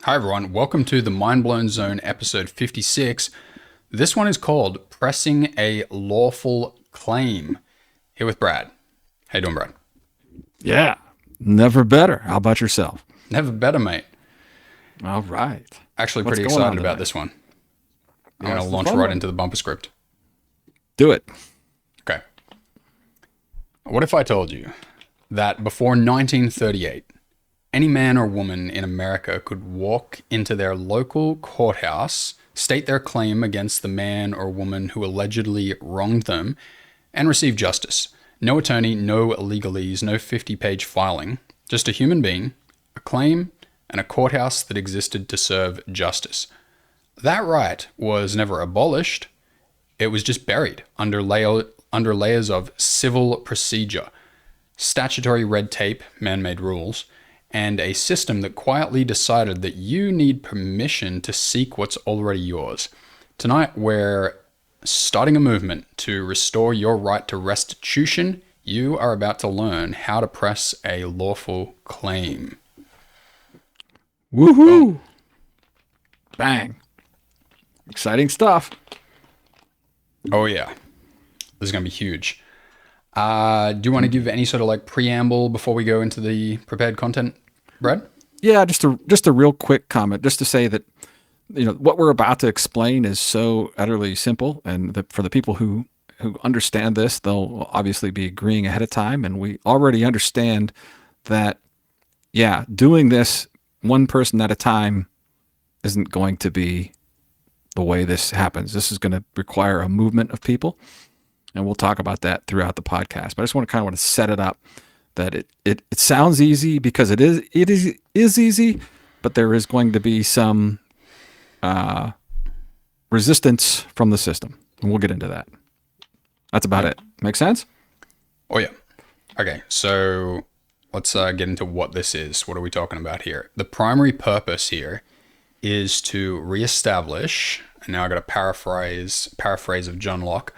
Hi, everyone. Welcome to the Mind Blown Zone episode 56. This one is called Pressing a Lawful Claim. Here with Brad. How you doing, Brad? Yeah, never better. How about yourself? Never better, mate. All right. Actually, What's pretty going on excited about tonight? this one. I'm Oh, going it's to the launch fun right one. into the bumper script. Do it. Okay. What if I told you that before 1938, any man or woman in America could walk into their local courthouse, state their claim against the man or woman who allegedly wronged them, and receive justice? No attorney, no legalese, no 50-page filing, just a human being, a claim, and a courthouse that existed to serve justice. That right was never abolished. It was just buried under layers of civil procedure, statutory red tape, man-made rules, and a system that quietly decided that you need permission to seek what's already yours. Tonight, we're starting a movement to restore your right to restitution. You are about to learn how to press a lawful claim. Boom. Woohoo! Bang. Exciting stuff. Oh, yeah. This is going to be huge. Do you want to give any sort of like preamble before we go into the prepared content, Brad? Yeah, just a real quick comment, just to say that what we're about to explain is so utterly simple, and that for the people who understand this, they'll obviously be agreeing ahead of time, and we already understand that. Yeah, doing this one person at a time isn't going to be the way this happens. This is going to require a movement of people, and we'll talk about that throughout the podcast. But I just want to set it up that it sounds easy because it is easy, but there is going to be some resistance from the system, and we'll get into that. That's about it. Make sense? Oh, yeah. Okay, so let's get into what this is. What are we talking about here? The primary purpose here is to reestablish, and now I got a paraphrase of John Locke,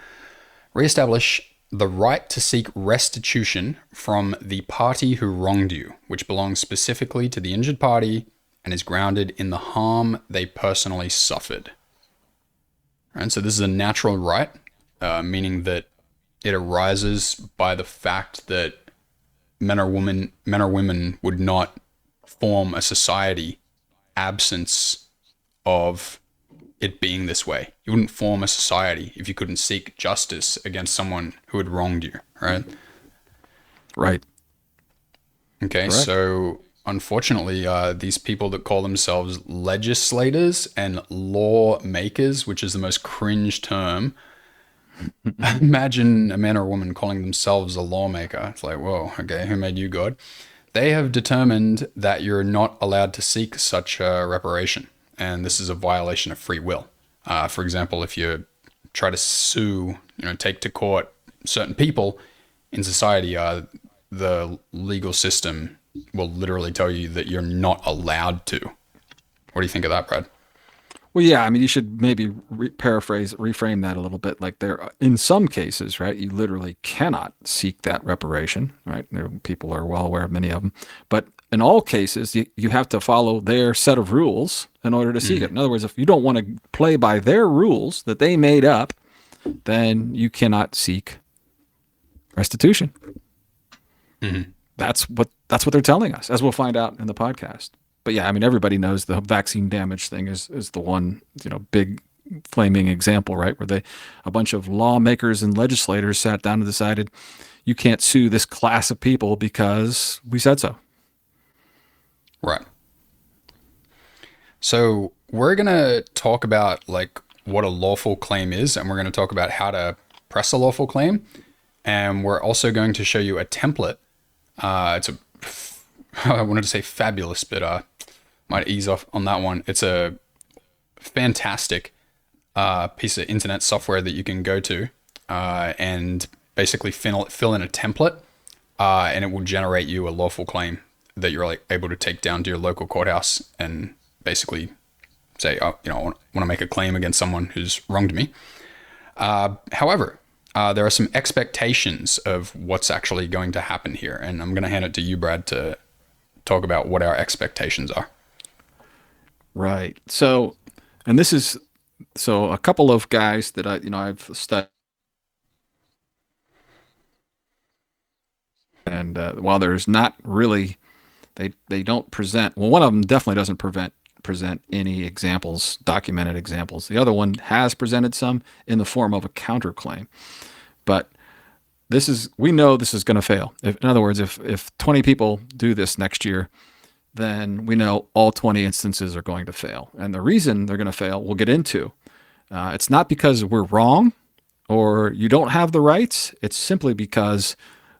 reestablish the right to seek restitution from the party who wronged you, which belongs specifically to the injured party and is grounded in the harm they personally suffered. Right, so this is a natural right, meaning that it arises by the fact that men or women would not form a society absence of it being this way. You wouldn't form a society if you couldn't seek justice against someone who had wronged you, right? Right. Okay, Correct. so unfortunately, these people that call themselves legislators and lawmakers, which is the most cringe term, imagine a man or a woman calling themselves a lawmaker. It's like, whoa, okay, who made you God? They have determined that you're not allowed to seek such a reparation, and this is a violation of free will. For example, if you try to sue, take to court certain people in society, the legal system will literally tell you that you're not allowed to. What do you think of that, Brad? Well, yeah, I mean, you should maybe reframe that a little bit. Like in some cases, right, you literally cannot seek that reparation, right? People are well aware of many of them. But in all cases, you have to follow their set of rules in order to seek it. In other words, if you don't want to play by their rules that they made up, then you cannot seek restitution. That's what they're telling us, as we'll find out in the podcast. But yeah, I mean, everybody knows the vaccine damage thing is the one, big flaming example, right? Where a bunch of lawmakers and legislators sat down and decided you can't sue this class of people because we said so. Right. So we're gonna talk about like what a lawful claim is, and we're gonna talk about how to press a lawful claim, and we're also going to show you a template. It's a I wanted to say fabulous, but might ease off on that one. It's a fantastic piece of internet software that you can go to and basically fill in a template, and it will generate you a lawful claim that you're like able to take down to your local courthouse and basically say, oh, I want to make a claim against someone who's wronged me. However, there are some expectations of what's actually going to happen here, and I'm going to hand it to you, Brad, to talk about what our expectations are. Right. So, and this is so a couple of guys that I've studied, and while there's not really they don't present, well, one of them definitely doesn't present any examples, documented examples. The other one has presented some in the form of a counterclaim, but we know this is going to fail. In other words, if 20 people do this next year, then we know all 20 instances are going to fail. And the reason they're going to fail, we'll get into. It's not because we're wrong or you don't have the rights. It's simply because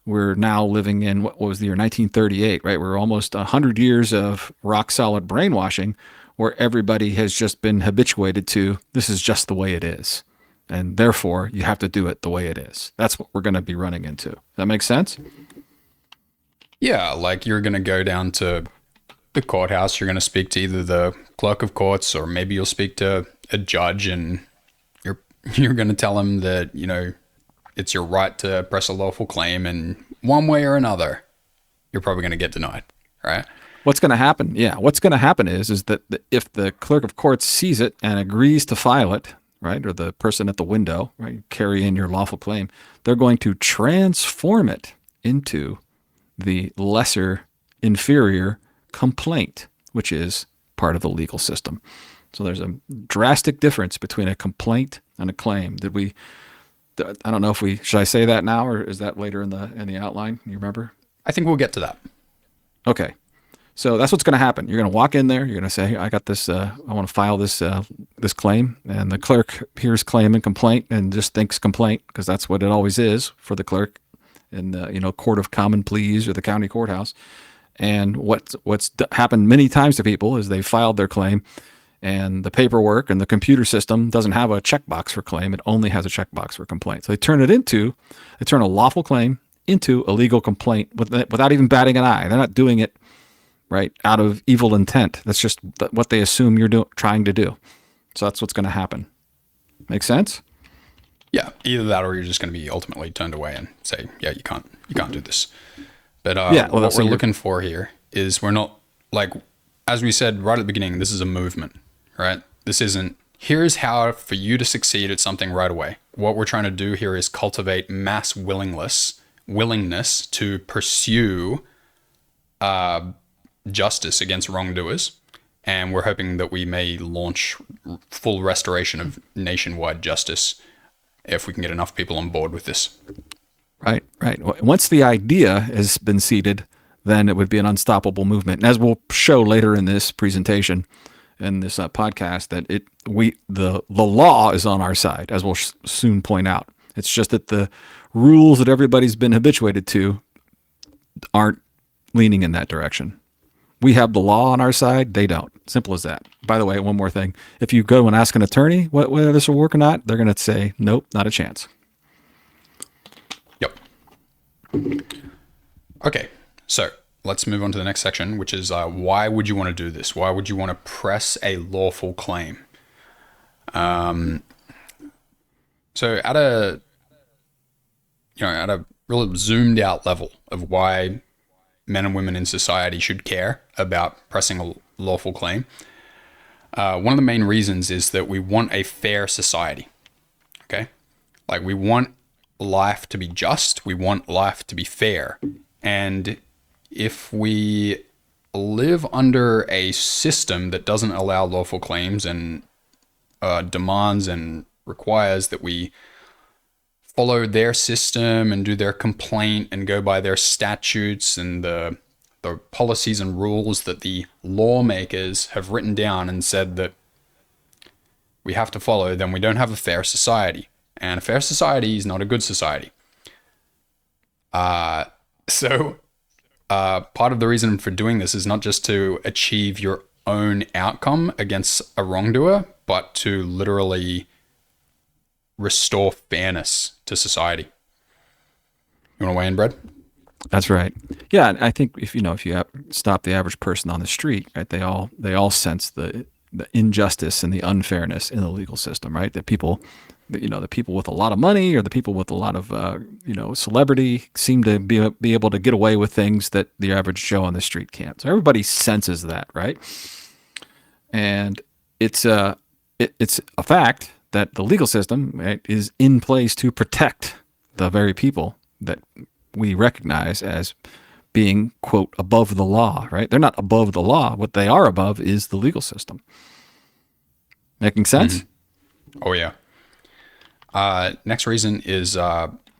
we're now living in what was the year 1938, right? We're almost 100 years of rock solid brainwashing where everybody has just been habituated to this is just the way it is. And therefore, you have to do it the way it is. That's what we're going to be running into. Does that make sense? Yeah, like you're going to go down to the courthouse, you're going to speak to either the clerk of courts or maybe you'll speak to a judge and you're going to tell him that, it's your right to press a lawful claim, and one way or another, you're probably going to get denied, right? What's going to happen? Yeah, what's going to happen is that if the clerk of court sees it and agrees to file it, right, or the person at the window, right, carry in your lawful claim, they're going to transform it into the lesser inferior complaint, which is part of the legal system. So there's a drastic difference between a complaint and a claim. I don't know if should I say that now or is that later in the outline? You remember? I think we'll get to that. Okay. So that's what's going to happen. You're going to walk in there. You're going to say, hey, I got this. I want to file this claim. And the clerk hears claim and complaint and just thinks complaint because that's what it always is for the clerk in the court of common pleas or the county courthouse. And what's happened many times to people is they filed their claim and the paperwork and the computer system doesn't have a checkbox for claim. It only has a checkbox for complaint. So they turn a lawful claim into a legal complaint without even batting an eye. They're not doing it right out of evil intent. That's just what they assume you're trying to do. So that's what's going to happen. Make sense? Yeah, either that or you're just going to be ultimately turned away and say, yeah, you can't do this. But what we're looking for here is we're not, like, as we said right at the beginning, this is a movement, right? This isn't, here's how for you to succeed at something right away. What we're trying to do here is cultivate mass willingness to pursue justice against wrongdoers. And we're hoping that we may launch full restoration of nationwide justice if we can get enough people on board with this. Right. Once the idea has been seeded, then it would be an unstoppable movement. And as we'll show later in this presentation, in this podcast, that the law is on our side, as we'll soon point out. It's just that the rules that everybody's been habituated to aren't leaning in that direction. We have the law on our side. They don't. Simple as that. By the way, one more thing. If you go and ask an attorney whether this will work or not, they're going to say, nope, not a chance. Yep. Okay. So let's move on to the next section, which is why would you want to do this? Why would you want to press a lawful claim? So at a real zoomed out level of why men and women in society should care about pressing a lawful claim, one of the main reasons is that we want a fair society. Okay? Like, we want life to be just. We want life to be fair. And if we live under a system that doesn't allow lawful claims and demands and requires that we follow their system and do their complaint and go by their statutes and the policies and rules that the lawmakers have written down and said that we have to follow, then we don't have a fair society. And a fair society is not a good society. So part of the reason for doing this is not just to achieve your own outcome against a wrongdoer, but to literally restore fairness to society. You want to weigh in, Brad? That's right. Yeah, I think if you stop the average person on the street, right, they all sense the injustice and the unfairness in the legal system, right? That people, the people with a lot of money or the people with a lot of celebrity seem to be able to get away with things that the average Joe on the street can't. So everybody senses that, right? And it's a fact that the legal system, right, is in place to protect the very people that we recognize as being, quote, above the law, right? They're not above the law. What they are above is the legal system. Making sense? Oh, yeah. Next reason is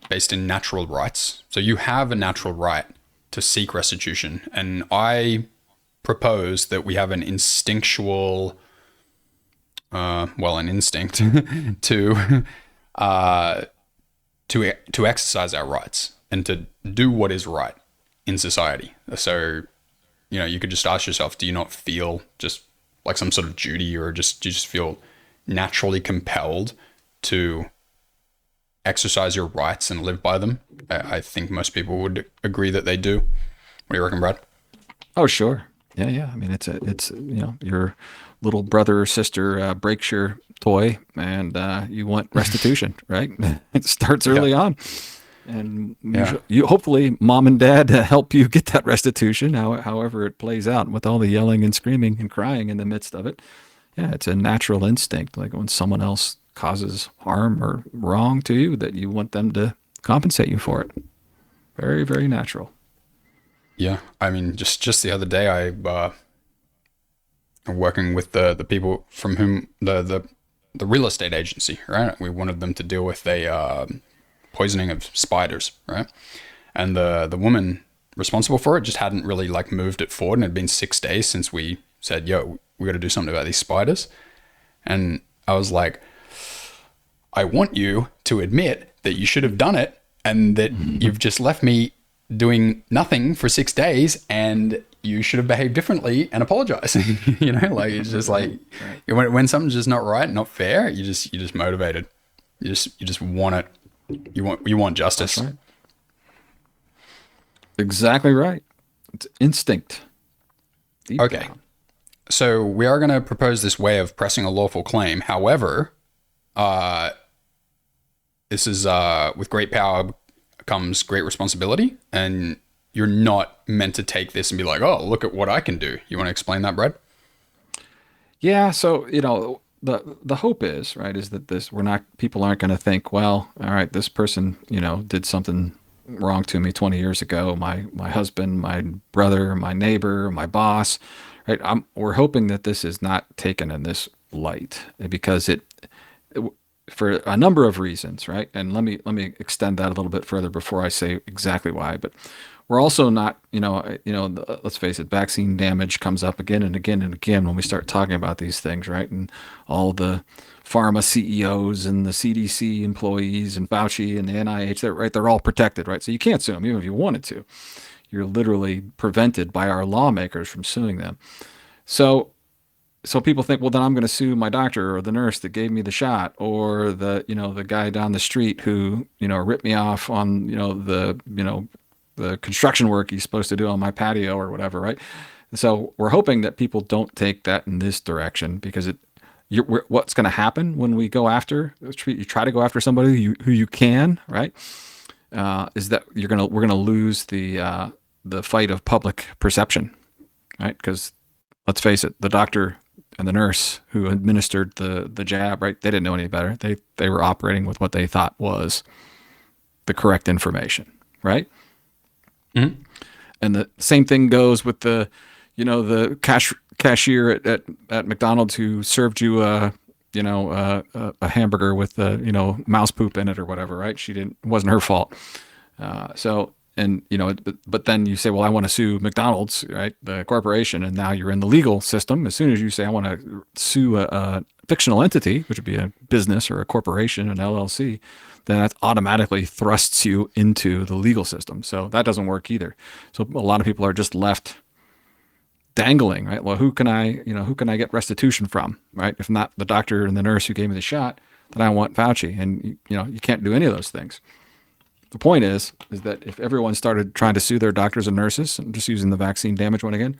based in natural rights. So you have a natural right to seek restitution. And I propose that we have an instinctual, an instinct to to exercise our rights and to do what is right in society. So, you could just ask yourself, do you not feel just like some sort of duty, or do you just feel naturally compelled to exercise your rights and live by them? I think most people would agree that they do. What do you reckon, Brad? Oh, sure. Yeah. I mean, it's your little brother or sister breaks your toy, and you want restitution, right? It starts early on, and you hopefully mom and dad help you get that restitution, however it plays out, with all the yelling and screaming and crying in the midst of it. Yeah, it's a natural instinct, like when someone else causes harm or wrong to you, that you want them to compensate you for it. Very, very natural. Yeah, I mean, just the other day, I'm working with the people from whom the real estate agency, right? We wanted them to deal with a poisoning of spiders, right? And the woman responsible for it just hadn't really like moved it forward, and it had been 6 days since we said, "Yo, we got to do something about these spiders." And I was like, I want you to admit that you should have done it, and that you've just left me doing nothing for 6 days, and you should have behaved differently and apologize. Like, it's just like, when something's just not right, not fair, you're just motivated. You just want it. You want justice. That's right. Exactly right. It's instinct. Deep okay. down. So we are going to propose this way of pressing a lawful claim. However, this is with great power comes great responsibility, and you're not meant to take this and be like, "Oh, look at what I can do." You want to explain that, Brad? Yeah. So the hope is, right, is that people aren't going to think, well, all right, this person did something wrong to me 20 years ago. My husband, my brother, my neighbor, my boss. Right. We're hoping that this is not taken in this light, because it for a number of reasons, right? And let me extend that a little bit further before I say exactly why. But we're also not, let's face it, vaccine damage comes up again and again and again when we start talking about these things, right? And all the pharma CEOs and the CDC employees and Fauci and the NIH, they're all protected, right? So you can't sue them even if you wanted to. You're literally prevented by our lawmakers from suing them. So people think, well, then I'm going to sue my doctor or the nurse that gave me the shot, or the guy down the street who, ripped me off on, the construction work he's supposed to do on my patio or whatever, right? So we're hoping that people don't take that in this direction, because what's going to happen when we go after, you try to go after somebody who you can, right? Is that we're going to lose the fight of public perception, right? Because let's face it, the doctor and the nurse who administered the jab, right? They didn't know any better. They were operating with what they thought was the correct information, right? Mm-hmm. And the same thing goes with the cashier at McDonald's who served you a hamburger with mouse poop in it or whatever, right? It wasn't her fault. But then you say, well, I want to sue McDonald's, right, the corporation, and now you're in the legal system. As soon as you say, I want to sue a fictional entity, which would be a business or a corporation, an LLC, then that automatically thrusts you into the legal system. So that doesn't work either. So a lot of people are just left dangling, right? Well, who can I get restitution from, right? If not the doctor and the nurse who gave me the shot, then I want Fauci, and you can't do any of those things. The point is that if everyone started trying to sue their doctors and nurses, and just using the vaccine damage one again,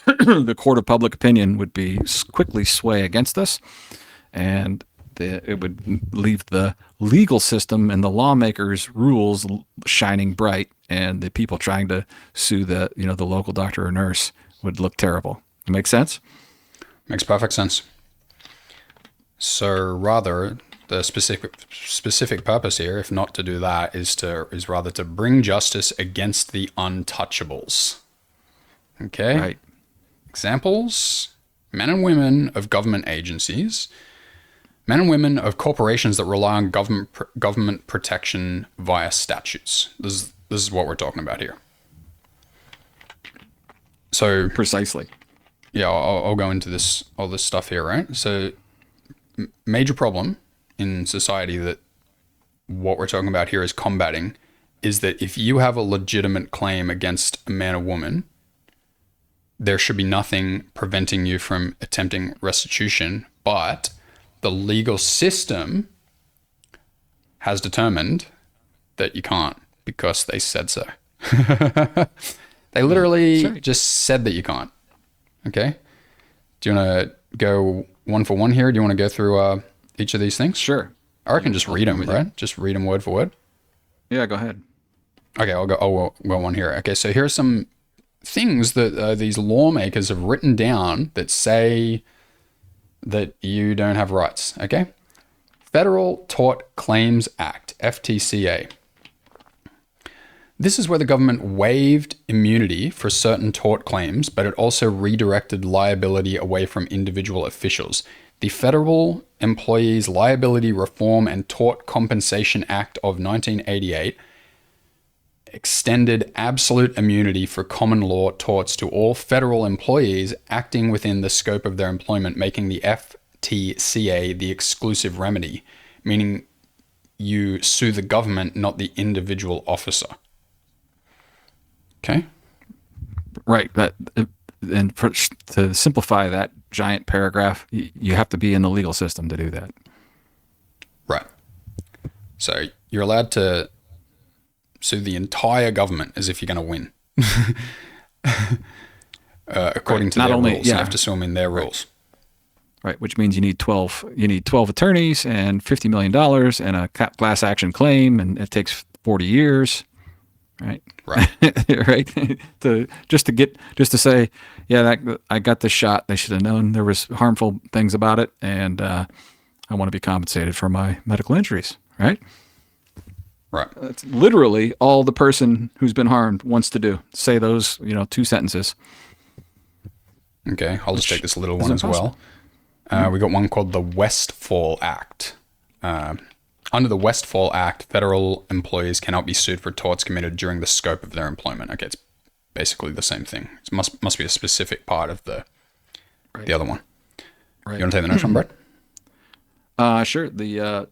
the court of public opinion would be quickly sway against us, and it would leave the legal system and the lawmakers' rules shining bright, and the people trying to sue the local doctor or nurse would look terrible. Make sense? Makes perfect sense. So rather, the specific purpose here, if not to do that, is rather to bring justice against the untouchables. Okay? Right. Examples: men and women of government agencies, men and women of corporations that rely on government protection via statutes. This is what we're talking about here. So Precisely. yeah, I'll go into all this stuff here, right? So major problem in society that what we're talking about here is combating is that if you have a legitimate claim against a man or woman, there should be nothing preventing you from attempting restitution, but the legal system has determined that you can't because they said so. They literally just said that you can't. Okay? Do you want to go one for one here? Do you want to go through each of these things? Sure. Or I can just read them, right? Just read them word for word. Yeah, go ahead. Okay, I'll go one here. Okay, so here are some things that these lawmakers have written down that say that you don't have rights. Okay? Federal Tort Claims Act, FTCA. This is where the government waived immunity for certain tort claims, but it also redirected liability away from individual officials. The Federal Employees Liability Reform and Tort Compensation Act of 1988 extended absolute immunity for common law torts to all federal employees acting within the scope of their employment, making the FTCA the exclusive remedy, meaning you sue the government, not the individual officer. Okay. Right. To simplify that giant paragraph, you have to be in the legal system to do that. Right. So you're allowed to sue the entire government as if you're going to win. According to their rules. You have to sue them in their rules. Right, which means you need 12 attorneys and $50 million and a class action claim, and it takes 40 years. Right. Right. Just to say, yeah, I got this shot. They should have known there was harmful things about it, and I want to be compensated for my medical injuries. Right. Right. That's literally all the person who's been harmed wants to do. Say those, 2 sentences. Okay. I'll just take this little one as well. We got one called the Westfall Act. Under the Westfall Act, federal employees cannot be sued for torts committed during the scope of their employment. Okay, it's basically the same thing. It must be a specific part of the other one. Right. You want to take the next one, Brett? Sure. The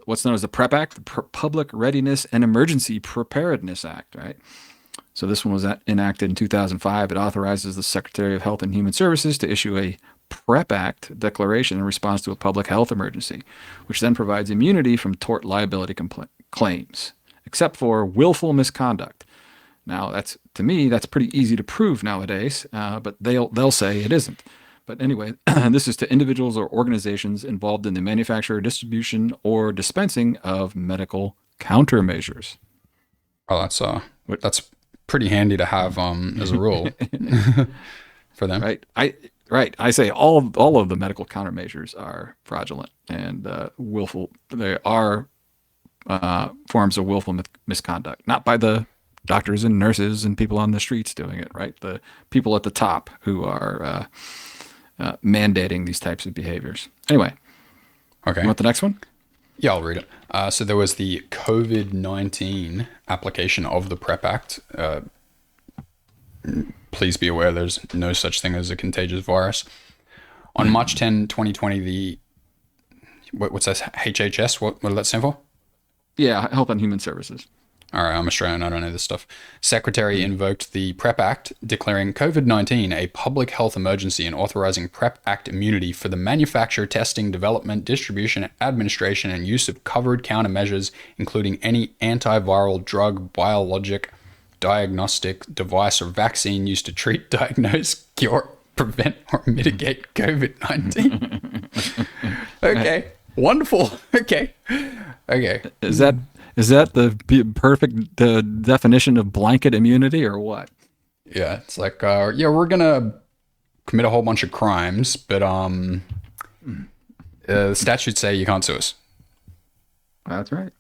what's known as the PrEP Act, the Public Readiness and Emergency Preparedness Act, right? So this one was enacted in 2005. It authorizes the Secretary of Health and Human Services to issue a PrEP Act declaration in response to a public health emergency, which then provides immunity from tort liability claims, except for willful misconduct. Now, to me, that's pretty easy to prove nowadays, but they'll say it isn't. But anyway, this is to individuals or organizations involved in the manufacture, distribution, or dispensing of medical countermeasures. Oh, that's pretty handy to have as a rule for them. Right. I say all of the medical countermeasures are fraudulent and willful. They are forms of willful misconduct, not by the doctors and nurses and people on the streets doing it, right? The people at the top who are mandating these types of behaviors. Anyway. Okay. You want the next one? Yeah, I'll read it. So there was the COVID-19 application of the PrEP Act. Please be aware there's no such thing as a contagious virus. On March 10, 2020, what's that, HHS? What did that stand for? Yeah, Health and Human Services. All right, I'm Australian. I don't know this stuff. Secretary invoked the PrEP Act, declaring COVID-19 a public health emergency and authorizing PrEP Act immunity for the manufacture, testing, development, distribution, administration, and use of covered countermeasures, including any antiviral drug, biologic, diagnostic device, or vaccine used to treat, diagnose, cure, prevent, or mitigate COVID-19. Okay, wonderful. Okay. Is that the perfect definition of blanket immunity or what? Yeah, it's like, we're going to commit a whole bunch of crimes, but the statutes say you can't sue us. That's right.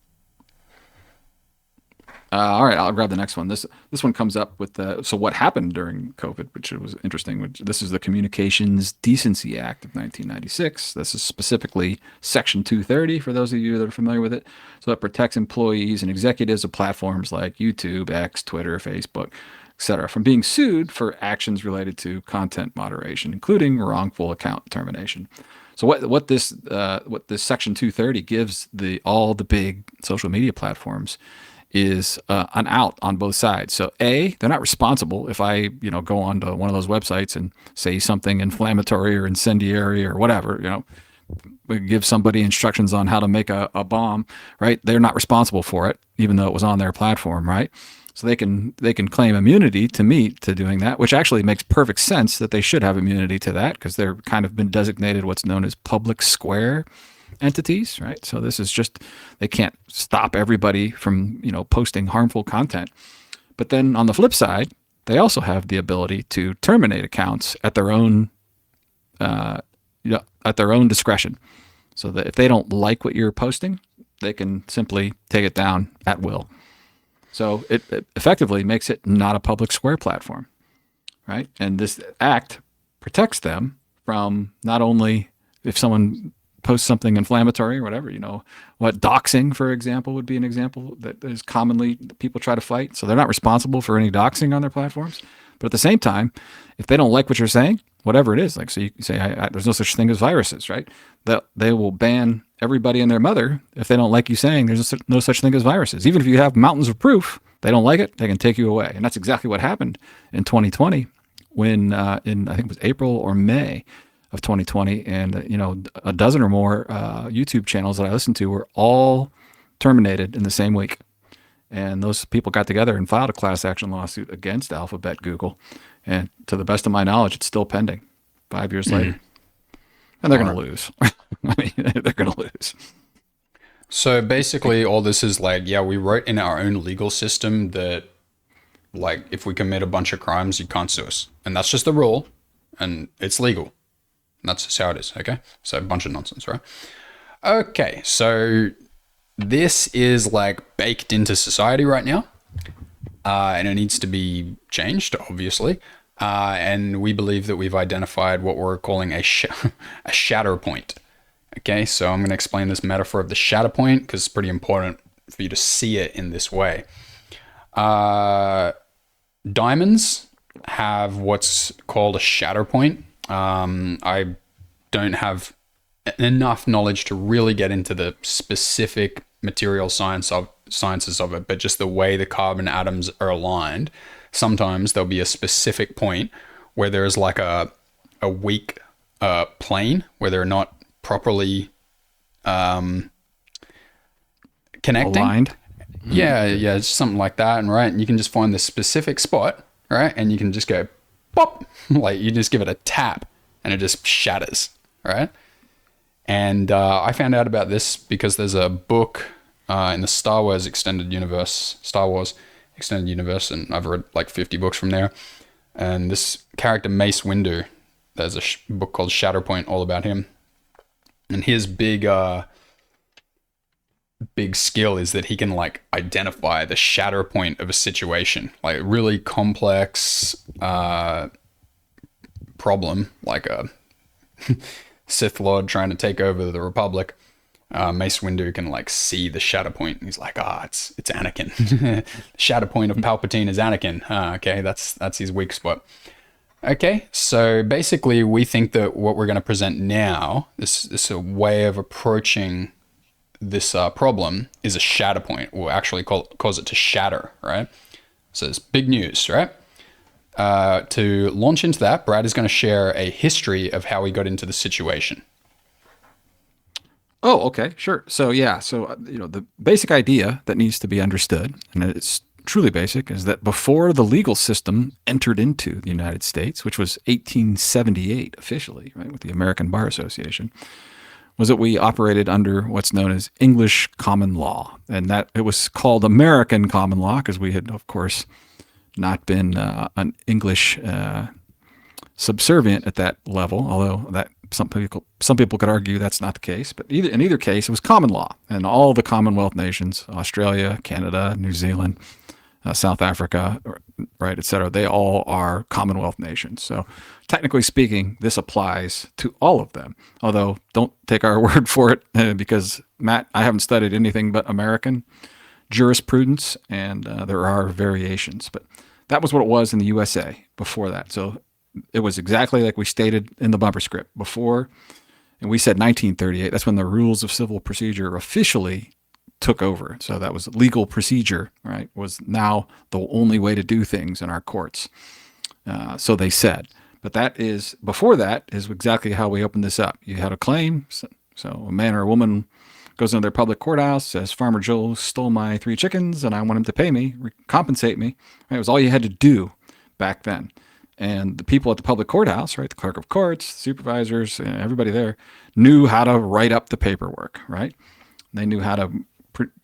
All right, I'll grab the next one. This one comes up with so what happened during COVID, which was interesting. This is the Communications Decency Act of 1996. This is specifically Section 230 for those of you that are familiar with it. So it protects employees and executives of platforms like YouTube, X, Twitter, Facebook, etc., from being sued for actions related to content moderation, including wrongful account termination. So what this Section 230 gives all the big social media platforms is an out on both sides. So they're not responsible if I go onto one of those websites and say something inflammatory or incendiary or whatever, we give somebody instructions on how to make a bomb, right? They're not responsible for it, even though it was on their platform, right? So they can claim immunity to me to doing that, which actually makes perfect sense that they should have immunity to that because they're kind of been designated what's known as public square entities, right? So this is just, they can't stop everybody from, posting harmful content. But then on the flip side, they also have the ability to terminate accounts at their own, discretion. So that if they don't like what you're posting, they can simply take it down at will. So it effectively makes it not a public square platform, right? And this act protects them from not only if someone post something inflammatory or whatever, what doxing, for example, would be an example that is commonly people try to fight. So they're not responsible for any doxing on their platforms. But at the same time, if they don't like what you're saying, whatever it is, like, so you can say, there's no such thing as viruses, right? They will ban everybody and their mother if they don't like you saying there's no such thing as viruses. Even if you have mountains of proof, they don't like it, they can take you away. And that's exactly what happened in 2020 when I think it was April or May of 2020, and a dozen or more YouTube channels that I listened to were all terminated in the same week. And those people got together and filed a class action lawsuit against Alphabet, Google, and to the best of my knowledge, it's still pending 5 years later. And they're going to lose. I mean, they're going to lose. So basically, all this is like, we wrote in our own legal system that, like, if we commit a bunch of crimes, you can't sue us, and that's just the rule, and it's legal. That's just how it is, okay? So a bunch of nonsense, right? Okay, so this is like baked into society right now, and it needs to be changed, obviously. And we believe that we've identified what we're calling a shatter point. Okay, so I'm going to explain this metaphor of the shatter point because it's pretty important for you to see it in this way. Diamonds have what's called a shatter point. I don't have enough knowledge to really get into the specific material sciences of it, but just the way the carbon atoms are aligned, sometimes there'll be a specific point where there's like a weak plane where they're not properly connecting. Aligned. Yeah, it's something like that, and right, and you can just find this specific spot, right, and you can just go pop, like you just give it a tap and it just shatters, right? And I found out about this because there's a book in the Star Wars Extended Universe, and I've read like 50 books from there. And this character, Mace Windu, there's a book called Shatterpoint all about him. And his big skill is that he can like identify the shatter point of a situation, like a really complex problem, like a Sith Lord trying to take over the Republic. Mace Windu can like see the shatter point, and he's like, it's Anakin. Shatter point of Palpatine is Anakin. Okay, that's his weak spot. Okay, so basically we think that what we're going to present now, this way of approaching this problem is a shatter point. We'll actually cause it to shatter, right? So it's big news, right? To launch into that, Brad is going to share a history of how he got into the situation. Oh, okay, sure. So the basic idea that needs to be understood, and it's truly basic, is that before the legal system entered into the United States, which was 1878 officially, right, with the American Bar Association, was that we operated under what's known as English common law. And that it was called American common law because we had, of course, not been an English subservient at that level, although that some people could argue that's not the case. But in either case, it was common law, and all the Commonwealth nations, Australia, Canada, New Zealand, South Africa, right, et cetera, they all are Commonwealth nations. So technically speaking, this applies to all of them. Although don't take our word for it, because Matt, I haven't studied anything but American jurisprudence, and there are variations. But that was what it was in the USA before that. So it was exactly like we stated in the bumper script before, and we said 1938. That's when the rules of civil procedure officially took over. So that was legal procedure, right? Was now the only way to do things in our courts. So they said. But that is, before that, is exactly how we opened this up. You had a claim. So a man or a woman goes into their public courthouse, says, Farmer Joe stole my 3 chickens and I want him to pay me, compensate me. Right? It was all you had to do back then. And the people at the public courthouse, right, the clerk of courts, supervisors, everybody there knew how to write up the paperwork, right? They knew how to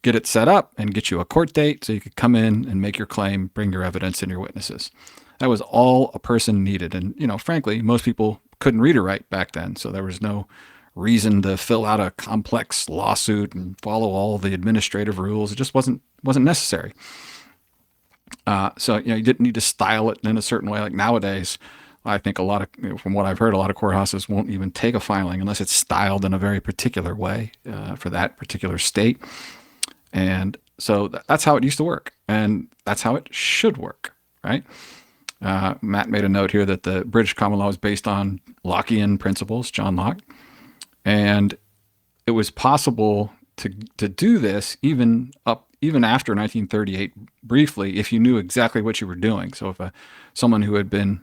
get it set up and get you a court date so you could come in and make your claim, bring your evidence and your witnesses. That was all a person needed. And, frankly, most people couldn't read or write back then. So there was no reason to fill out a complex lawsuit and follow all the administrative rules. It just wasn't necessary. So you didn't need to style it in a certain way. Like nowadays, I think a lot of, from what I've heard, a lot of courthouses won't even take a filing unless it's styled in a very particular way for that particular state. And so that's how it used to work, and that's how it should work, right? Matt made a note here that the British common law is based on Lockean principles, John Locke, and it was possible to do this even after 1938 briefly if you knew exactly what you were doing. So if someone who had been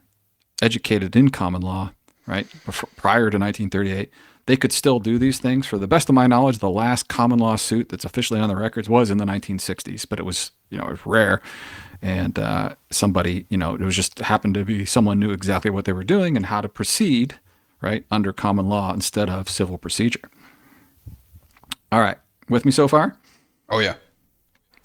educated in common law, right, prior to 1938, they could still do these things. For the best of my knowledge, the last common law suit that's officially on the records was in the 1960s, but it was, it was rare. And somebody, it was just happened to be someone knew exactly what they were doing and how to proceed, right, under common law instead of civil procedure. All right. With me so far? Oh, yeah.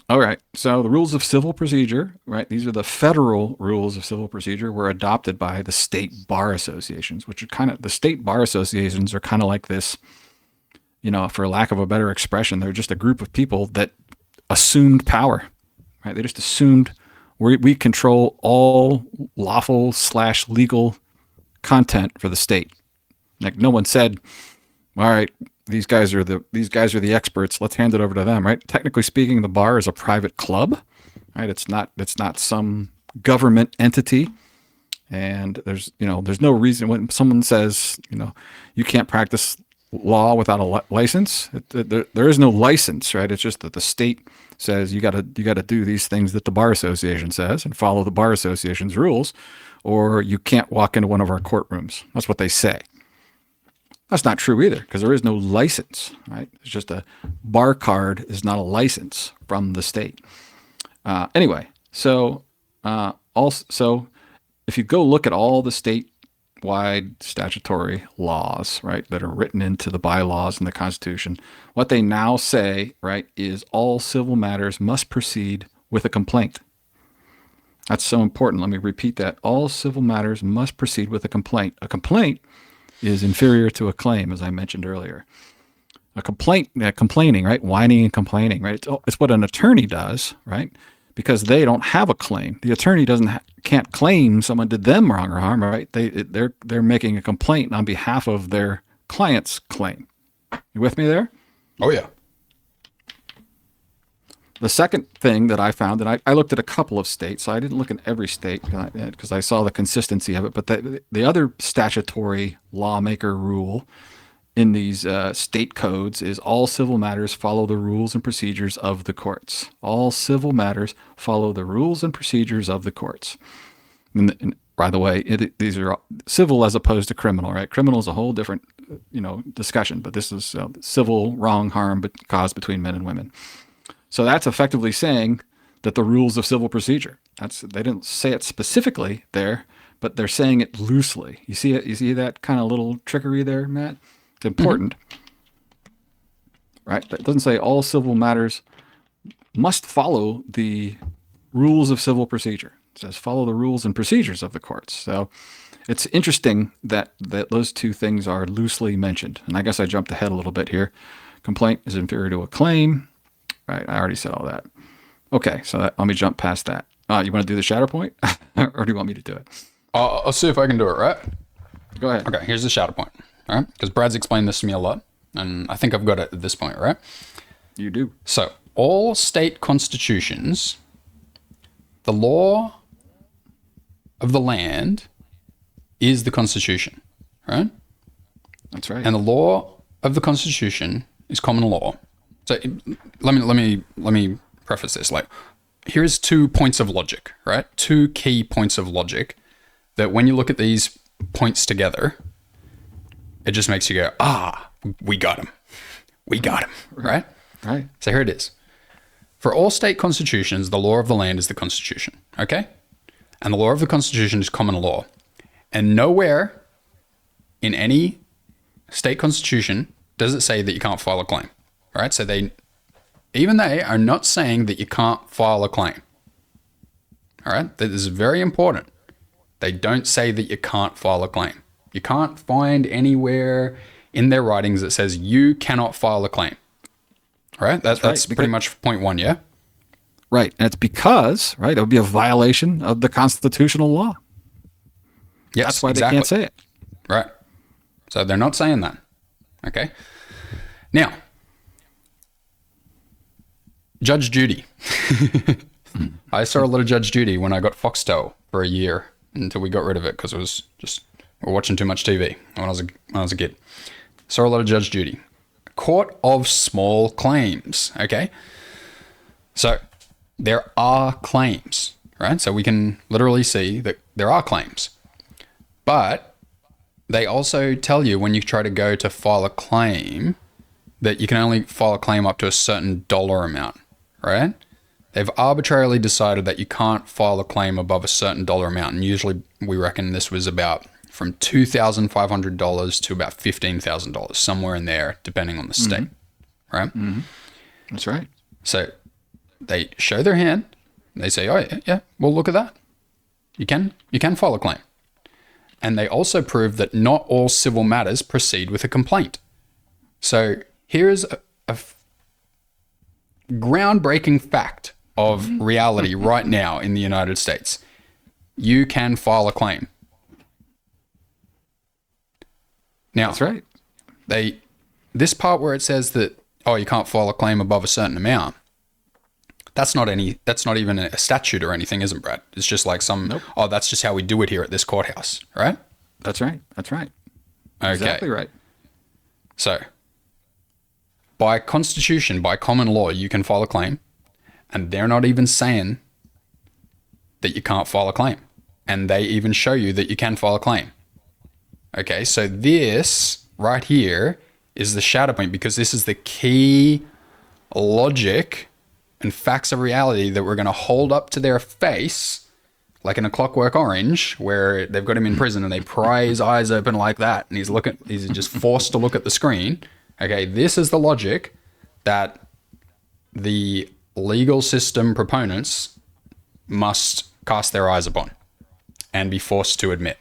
All right. So the rules of civil procedure, right? These are the federal rules of civil procedure, were adopted by the state bar associations, which are the state bar associations are kind of like this, for lack of a better expression, they're just a group of people that assumed power, right? They just assumed we control all lawful / legal content for the state. Like no one said, all right, these guys are the experts. Let's hand it over to them, right? Technically speaking, the bar is a private club, right? It's not some government entity, and there's no reason when someone says you can't practice law without a license. There is no license, right? It's just that the state says you got to do these things that the bar association says and follow the bar association's rules, or you can't walk into one of our courtrooms. That's what they say. That's not true either, because there is no license, right? It's just a bar card is not a license from the state. Anyway, so also, if you go look at all the statewide statutory laws, right, that are written into the bylaws and the Constitution, what they now say, right, is all civil matters must proceed with a complaint. That's so important. Let me repeat that. All civil matters must proceed with a complaint. A complaint is inferior to a claim, as I mentioned earlier. A complaint, complaining, right? Whining and complaining, right? It's what an attorney does, right? Because they don't have a claim. The attorney can't claim someone did them wrong or harm, right? They're making a complaint on behalf of their client's claim. You with me there? Oh, yeah. The second thing that I found, and I looked at a couple of states, so I didn't look in every state because I saw the consistency of it, but the other statutory lawmaker rule in these state codes is all civil matters follow the rules and procedures of the courts. All civil matters follow the rules and procedures of the courts. And by the way, these are civil as opposed to criminal, right? Criminal is a whole different, discussion, but this is civil wrong, harm caused between men and women. So that's effectively saying that the rules of civil procedure. They didn't say it specifically there, but they're saying it loosely. You see it? You see that kind of little trickery there, Matt? It's important, right? It doesn't say all civil matters must follow the rules of civil procedure. It says follow the rules and procedures of the courts. So It's interesting that those two things are loosely mentioned. And I guess I jumped ahead a little bit here. Complaint is inferior to a claim. Right. I already said all that. Okay. So let me jump past that. You want to do the shadow point or do you want me to do it? I'll see if I can do it, right? Go ahead. Okay, here's the shadow point. All right. Because Brad's explained this to me a lot. And I think I've got it at this point, right? You do. So all state constitutions, the law of the land is the Constitution, right? That's right. And the law of the Constitution is common law. So let me preface this. Like, here's 2 points of logic, right? 2 key points of logic that when you look at these points together, it just makes you go, we got him. We got him, right? Right. So here it is. For all state constitutions, the law of the land is the Constitution, okay? And the law of the Constitution is common law. And nowhere in any state constitution does it say that you can't file a claim, right? So they are not saying that you can't file a claim, all right? This is very important. They don't say that you can't file a claim. You can't find anywhere in their writings that says you cannot file a claim, all right? That's pretty much point 1, yeah? Right. And it's because, right, it would be a violation of the constitutional law. Yes, that's why exactly. They can't say it. Right. So they're not saying that. Okay. Now, Judge Judy. I saw a lot of Judge Judy when I got Foxtel for a year until we got rid of it because it was just we were watching too much TV when I was a kid. Saw a lot of Judge Judy. Court of small claims. Okay. So there are claims, right? So we can literally see that there are claims. But they also tell you when you try to go to file a claim that you can only file a claim up to a certain dollar amount, right? They've arbitrarily decided that you can't file a claim above a certain dollar amount. And usually we reckon this was about from $2,500 to about $15,000, somewhere in there, depending on the state, right? Mm-hmm. That's right. So they show their hand. They say, oh, yeah, well, look at that. You can file a claim. And they also prove that not all civil matters proceed with a complaint. So here's a groundbreaking fact of reality right now in the United States. You can file a claim. Now, that's right. This part where it says that, you can't file a claim above a certain amount, that's not even a statute or anything, isn't Brad? It's just like that's just how we do it here at this courthouse, right? That's right. Okay. Exactly right. So, by constitution, by common law, you can file a claim, and they're not even saying that you can't file a claim. And they even show you that you can file a claim. Okay, so this right here is the shadow point because this is the key logic and facts of reality that we're going to hold up to their face, like in A Clockwork Orange, where they've got him in prison and they pry his eyes open like that, and he's just forced to look at the screen. Okay, this is the logic that the legal system proponents must cast their eyes upon and be forced to admit.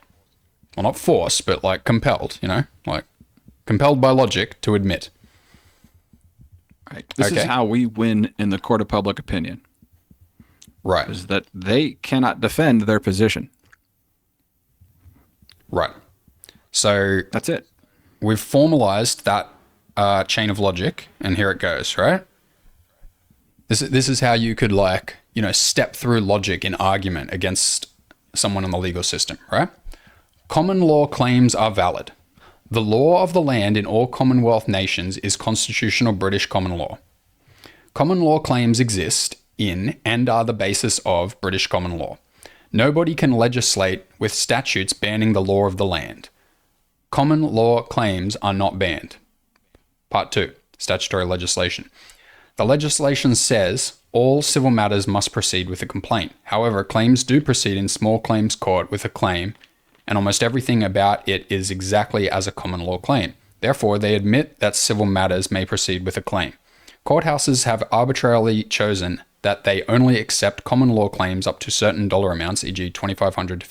Well, not forced, but like compelled, like compelled by logic to admit. Right. This is how we win in the court of public opinion. Right. Is that they cannot defend their position. Right. So that's it. We've formalized that chain of logic, and here it goes, right? This is how you could step through logic in argument against someone in the legal system, right? Common law claims are valid. The law of the land in all Commonwealth nations is constitutional British common law. Common law claims exist in and are the basis of British common law. Nobody can legislate with statutes banning the law of the land. Common law claims are not banned. Part 2, statutory legislation. The legislation says all civil matters must proceed with a complaint. However, claims do proceed in small claims court with a claim, and almost everything about it is exactly as a common law claim. Therefore, they admit that civil matters may proceed with a claim. Courthouses have arbitrarily chosen that they only accept common law claims up to certain dollar amounts, e.g. $2,500 to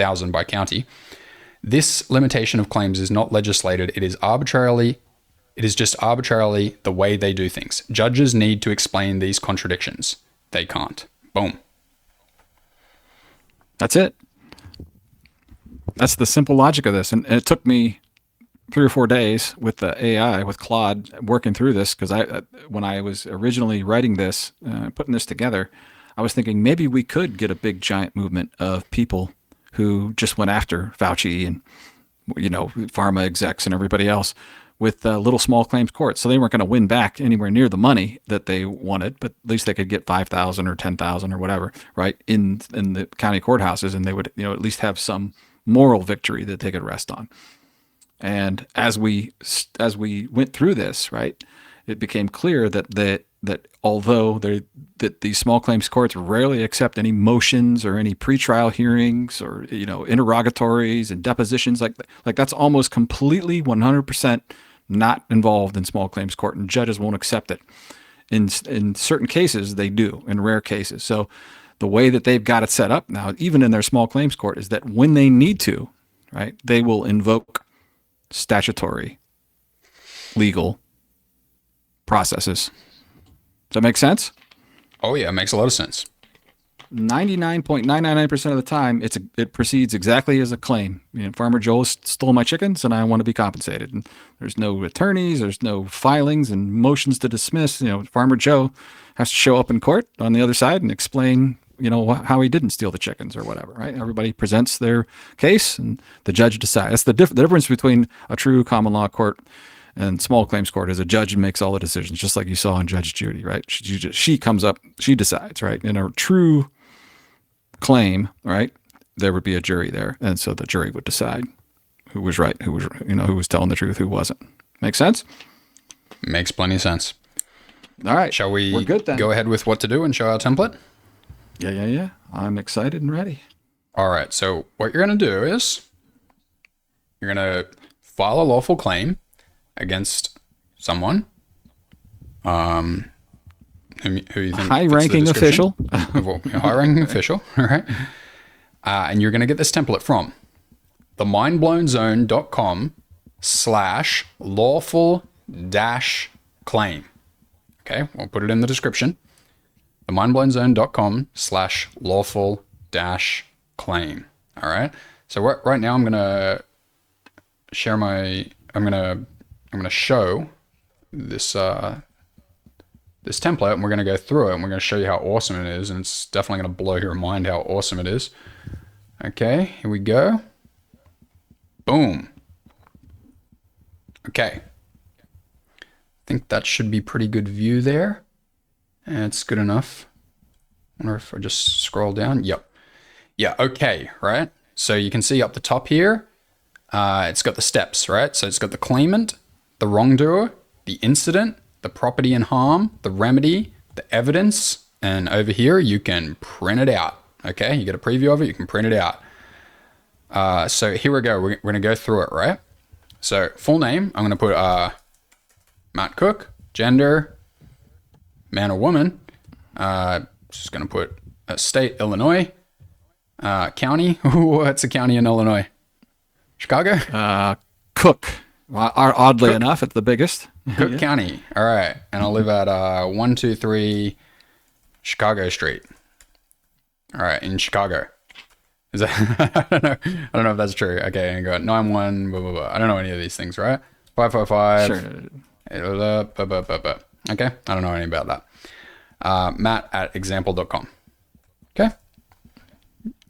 1,000 by county. This limitation of claims is not legislated. It is just arbitrarily the way they do things. Judges need to explain these contradictions. They can't. Boom. That's it. That's the simple logic of this. And it took me 3 or 4 days with the AI, with Claude, working through this, because when I was originally writing this, putting this together, I was thinking maybe we could get a big giant movement of people who just went after Fauci and, pharma execs and everybody else with little small claims courts. So they weren't going to win back anywhere near the money that they wanted, but at least they could get 5,000 or 10,000 or whatever, right, in the county courthouses, and they would, at least have some moral victory that they could rest on. And as we went through this, right, it became clear that although that these small claims courts rarely accept any motions or any pretrial hearings or interrogatories and depositions, like that's almost completely 100% not involved in small claims court, and judges won't accept it. In certain cases, they do. In rare cases, so the way that they've got it set up now, even in their small claims court, is that when they need to, right, they will invoke statutory legal processes. Does that make sense? Oh yeah, it makes a lot of sense. 99.999% of the time, it proceeds exactly as a claim. Farmer Joel stole my chickens and I want to be compensated. And there's no attorneys, there's no filings and motions to dismiss. Farmer Joe has to show up in court on the other side and explain how he didn't steal the chickens or whatever, right? Everybody presents their case and the judge decides. That's the difference between a true common law court and small claims court is a judge makes all the decisions, just like you saw in Judge Judy, right? She comes up, she decides, right? In a true claim, right, there would be a jury there, and so the jury would decide who was right, who was telling the truth, who wasn't. Make sense? Makes plenty of sense. All right. Shall we We're good then. Go ahead with what to do and show our template? Yeah. I'm excited and ready. All right. So what you're going to do is you're going to file a lawful claim against someone who you think high-ranking official. High-ranking official, all right? And you're going to get this template from themindblownzone.com/lawful-claim. Okay, we'll put it in the description. themindblownzone.com/lawful-claim. All right. So right now I'm going to share I'm going to show this this template, and we're going to go through it, and we're going to show you how awesome it is, and it's definitely going to blow your mind how awesome it is. Okay, here we go. Boom. Okay. I think that should be pretty good view there. And it's good enough. I wonder if I just scroll down. Yep. Yeah, okay, right? So you can see up the top here, it's got the steps, right? So it's got the claimant, the wrongdoer, the incident, the property and harm, the remedy, the evidence, and over here you can print it out. Okay, you get a preview of it, you can print it out. So here we go, we're going to go through it, right? So full name, I'm going to put Matt Cook, gender, man or woman, just going to put state, Illinois, county, what's a county in Illinois? Chicago? Cook. Well, oddly enough, it's the biggest. Cook County. All right. And I'll live at 123 Chicago Street. All right, in Chicago. Is that I don't know if that's true. Okay, and go 91 blah blah blah. I don't know any of these things, right? 555. Sure. Okay. I don't know anything about that. Matt at example.com. Okay.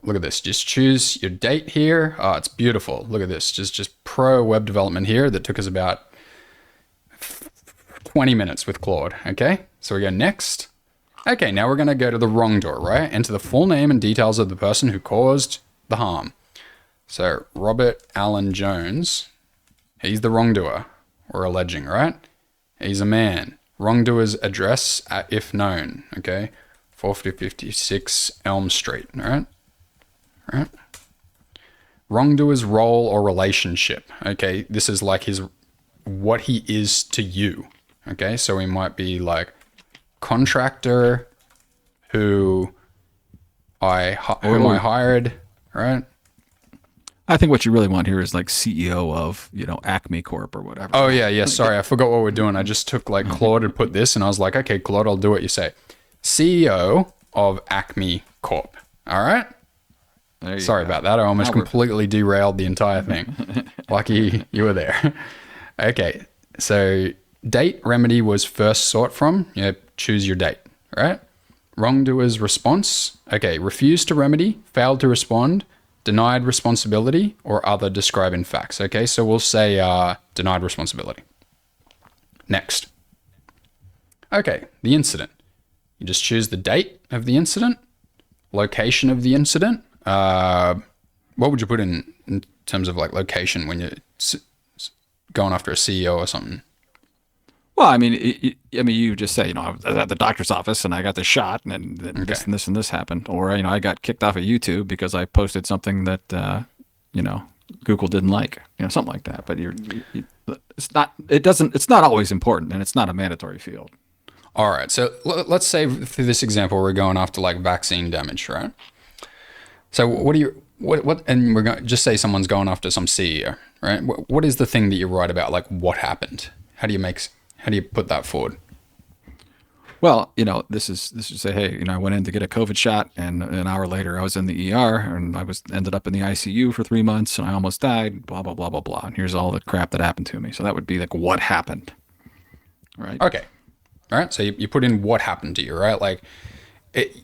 Look at this. Just choose your date here. Oh, it's beautiful. Look at this. Just pro web development here that took us about 20 minutes with Claude. Okay. So we go next. Okay. Now we're going to go to the wrongdoer, right? Enter the full name and details of the person who caused the harm. So Robert Allen Jones, he's the wrongdoer we're alleging, right? He's a man. Wrongdoer's address, if known. Okay. 456 Elm Street. All right. Right. Wrongdoer's role or relationship. Okay, this is like what he is to you. Okay, so he might be like contractor whom I hired, right? I think what you really want here is like CEO of, Acme Corp or whatever. Oh yeah. Sorry, I forgot what we're doing. I just took like Claude and put this, and I was like, okay, Claude, I'll do what you say. CEO of Acme Corp. All right. Sorry about that. I almost completely derailed the entire thing. Lucky you were there. Okay. So date remedy was first sought from. Choose your date. Right. Wrongdoer's response. Okay. Refused to remedy, failed to respond, denied responsibility, or other describing facts. Okay. So we'll say denied responsibility. Next. Okay. The incident. You just choose the date of the incident, location of the incident. What would you put in terms of like location when you're going after a CEO or something? Well, I mean, you just say, I was at the doctor's office and I got the shot, and then this and this and this happened, or I got kicked off of YouTube because I posted something that Google didn't like, something like that. But it's not always important, and it's not a mandatory field. All right. So let's say for this example, we're going after like vaccine damage, right? So what and we're going just say someone's going after some CEO, right? What is the thing that you write about? Like what happened? How do you put that forward? Well, this is say, hey, I went in to get a COVID shot, and an hour later I was in the ER, and I ended up in the ICU for 3 months, and I almost died. Blah blah blah blah blah. And here's all the crap that happened to me. So that would be like what happened, right? Okay. All right. So you put in what happened to you, right? Like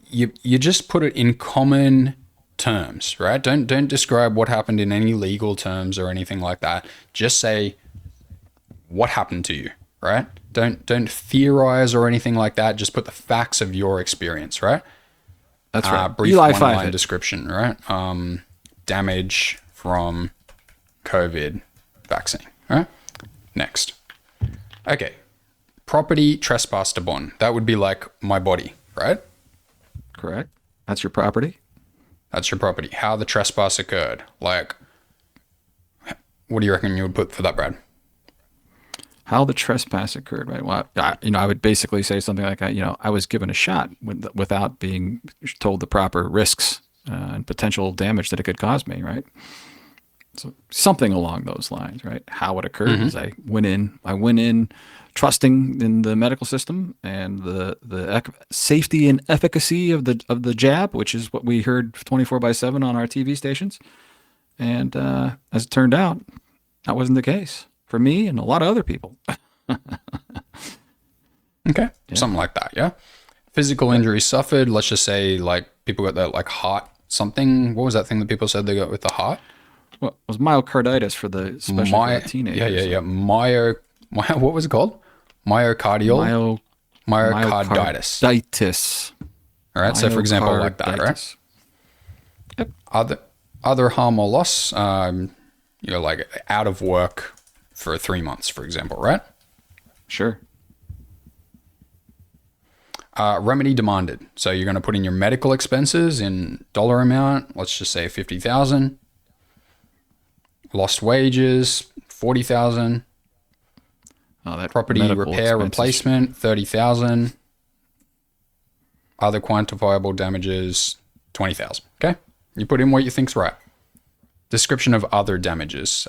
you just put it in common terms, right? Don't describe what happened in any legal terms or anything like that. Just say what happened to you, right? Don't theorize or anything like that. Just put the facts of your experience, right? That's right. Brief one-line description, right? Damage from COVID vaccine, right? Next. Okay. Property trespass to bond. That would be like my body, right? Correct. That's your property. That's your property. How the trespass occurred. Like, what do you reckon you would put for that, Brad? How the trespass occurred, right? Well, I would basically say something like, I was given a shot without being told the proper risks and potential damage that it could cause me, right? So something along those lines, right? How it occurred is I went in trusting in the medical system and the safety and efficacy of the jab, which is what we heard 24/7 on our TV stations. And as it turned out, that wasn't the case for me and a lot of other people. Okay, something like that, yeah. Physical injury suffered. Let's just say like people got that like heart something. What was that thing that people said they got with the heart? Well, it was myocarditis especially for the teenagers. Yeah. What was it called? Myocarditis. All right. So for example, like that, right? Yep. Other harm or loss. Like out of work for 3 months, for example, right? Sure. Remedy demanded. So you're going to put in your medical expenses in dollar amount. Let's just say 50,000. Lost wages, 40,000. Property repair replacement, 30,000. Other quantifiable damages, 20,000. Okay, you put in what you think's right. Description of other damages.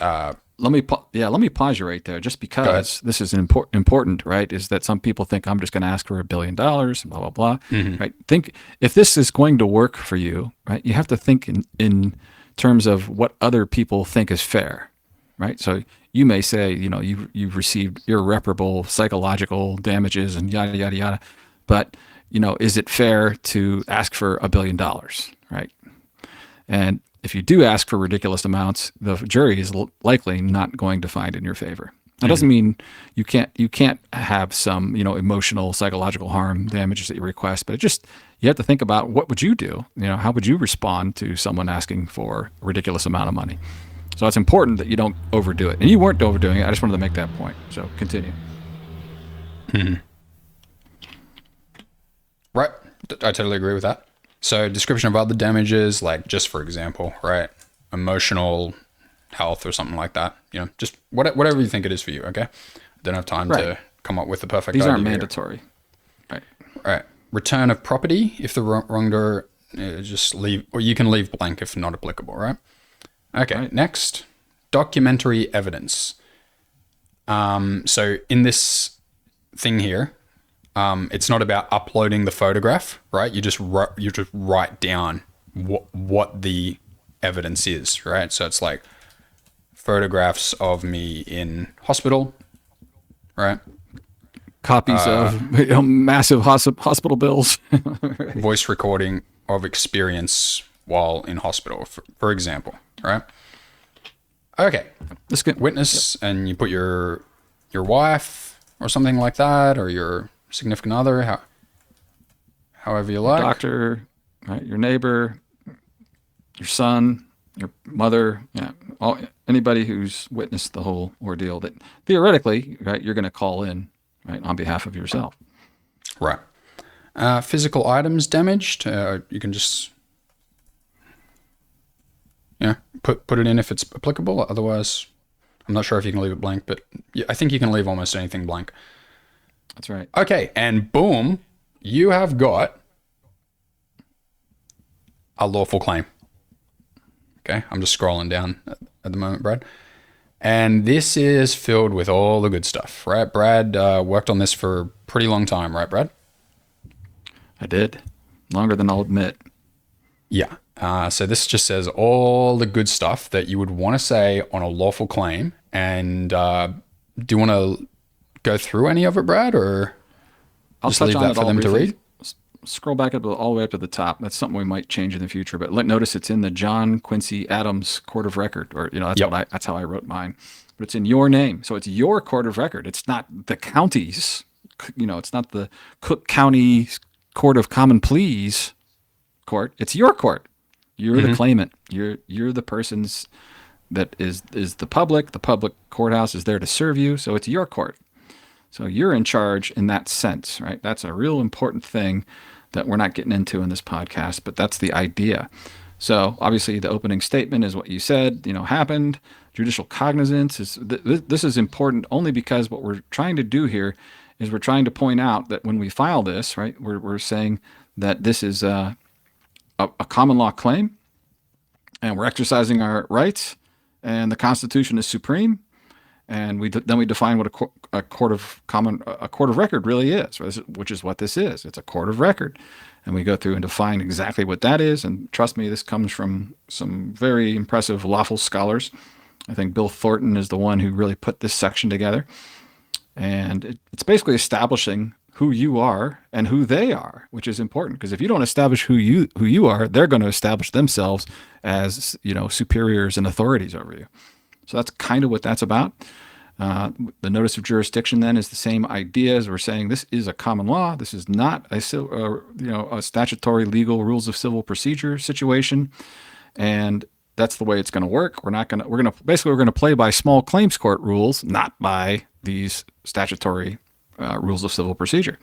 Let me pause you right there, just because this is important, right? Is that some people think I'm just going to ask for $1 billion, blah blah blah, right? Think if this is going to work for you, right? You have to think in terms of what other people think is fair, right? So you may say, you've received irreparable psychological damages and yada yada yada, but is it fair to ask for $1 billion, right? And if you do ask for ridiculous amounts, the jury is likely not going to find in your favor. That doesn't mean you can't have some emotional, psychological harm damages that you request, but you have to think about what would you do? How would you respond to someone asking for a ridiculous amount of money? So it's important that you don't overdo it. And you weren't overdoing it. I just wanted to make that point. So continue. Right. I totally agree with that. So description of other damages, like just for example, right? Emotional health or something like that. Just whatever you think it is for you, okay? I don't have time to come up with the perfect idea. These aren't mandatory. Right. Right. Return of property if the wrongdoer just leave, or you can leave blank if not applicable, right? Okay, Right. next, documentary evidence. So in this thing here, it's not about uploading the photograph, right? You just write down what the evidence is, right? So it's like photographs of me in hospital, right? Copies of massive hospital bills. Voice recording of experience while in hospital, for example, right? Okay, This can, witness, and you put your wife or something like that, or your significant other, however you like. doctor, right? Your neighbor, your son, your mother, anybody who's witnessed the whole ordeal that theoretically, right, you're going to call in, right, on behalf of yourself. Right. Physical items damaged. You can just put it in if it's applicable. Otherwise, I'm not sure if you can leave it blank, but yeah, I think you can leave almost anything blank. That's right. Okay, and boom, you have got a lawful claim. Okay, I'm just scrolling down at the moment, Brad. And this is filled with all the good stuff, right? Brad worked on this for a pretty long time, right, Brad? I did. Longer than I'll admit. Yeah. So this just says all the good stuff that you would want to say on a lawful claim. And do you want to go through any of it, Brad, or I'll just touch leave on that it for all them to briefly. read? Scroll back up all the way up to the top. That's something we might change in the future. But notice it's in the John Quincy Adams Court of Record, or that's Yep. that's how I wrote mine. But it's in your name, so it's your court of record. It's not the county's. It's not the Cook County Court of Common Pleas court. It's your court. You're the claimant. You're the person's that is the public. The public courthouse is there to serve you, so it's your court. So you're in charge in that sense, right? That's a real important thing that we're not getting into in this podcast, but that's the idea. So obviously the opening statement is what you said, happened. Judicial cognizance is this is important only because what we're trying to do here is we're trying to point out that when we file this, right, we're saying that this is a common law claim, and we're exercising our rights, and the Constitution is supreme. And then we define what a court of record really is, which is what this is. It's a court of record, and we go through and define exactly what that is. And trust me, this comes from some very impressive lawful scholars. I think Bill Thornton is the one who really put this section together, and it's basically establishing who you are and who they are, which is important, because if you don't establish who you are, they're going to establish themselves as superiors and authorities over you. So that's kind of what that's about. The notice of jurisdiction then is the same idea as we're saying this is a common law. This is not a statutory legal rules of civil procedure situation, and that's the way it's going to work. We're going to play by small claims court rules, not by these statutory rules of civil procedure.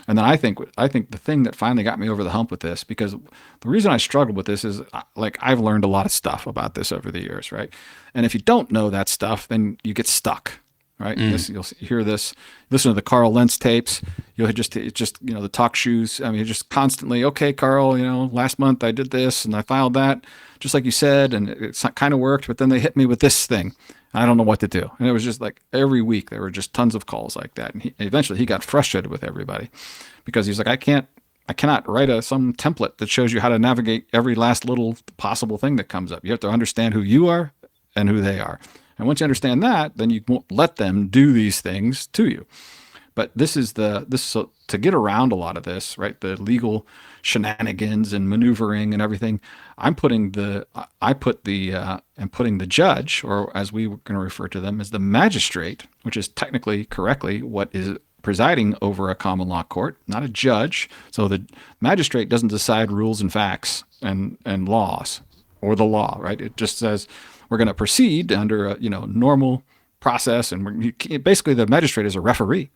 And then I think the thing that finally got me over the hump with this, because the reason I struggled with this is I've learned a lot of stuff about this over the years, right? And if you don't know that stuff, then you get stuck, right? You'll hear this, listen to the Carl Lentz tapes. You'll just the talk shoes. I mean, just constantly, okay, Carl, last month I did this and I filed that, just like you said, and it kind of worked, but then they hit me with this thing. I don't know what to do. And it was just like every week there were just tons of calls like that. And eventually he got frustrated with everybody because he's like, I cannot write some template that shows you how to navigate every last little possible thing that comes up. You have to understand who you are and who they are. And once you understand that, then you won't let them do these things to you. But this is to get around a lot of this, right? The legal shenanigans and maneuvering and everything. I'm putting the judge, or as we were going to refer to them as the magistrate, which is technically correctly what is presiding over a common law court, not a judge. So the magistrate doesn't decide rules and facts and laws or the law, right? It just says we're going to proceed under a normal process, and basically the magistrate is a referee.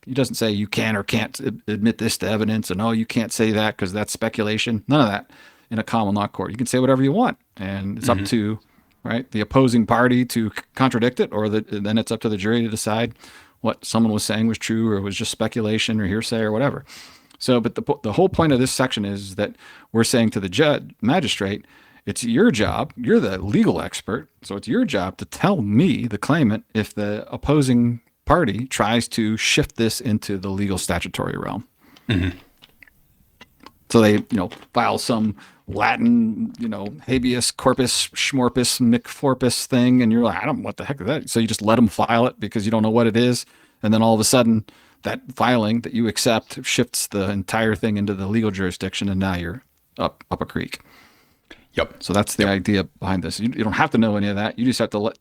He doesn't say you can or can't admit this to evidence, and you can't say that because that's speculation. None of that in a common law court. You can say whatever you want, and it's up to the opposing party to contradict it, or then it's up to the jury to decide what someone was saying was true or was just speculation or hearsay or whatever. So, but the whole point of this section is that we're saying to the magistrate, It's your job. You're the legal expert. So it's your job to tell me, the claimant, if the opposing party tries to shift this into the legal statutory realm. Mm-hmm. So they, file some Latin, habeas corpus schmorpus mcforpus thing, and you're like, I don't know what the heck is that. So you just let them file it because you don't know what it is, and then all of a sudden, that filing that you accept shifts the entire thing into the legal jurisdiction, and now you're up a creek. Yep. So that's the idea behind this. You don't have to know any of that. You just have to let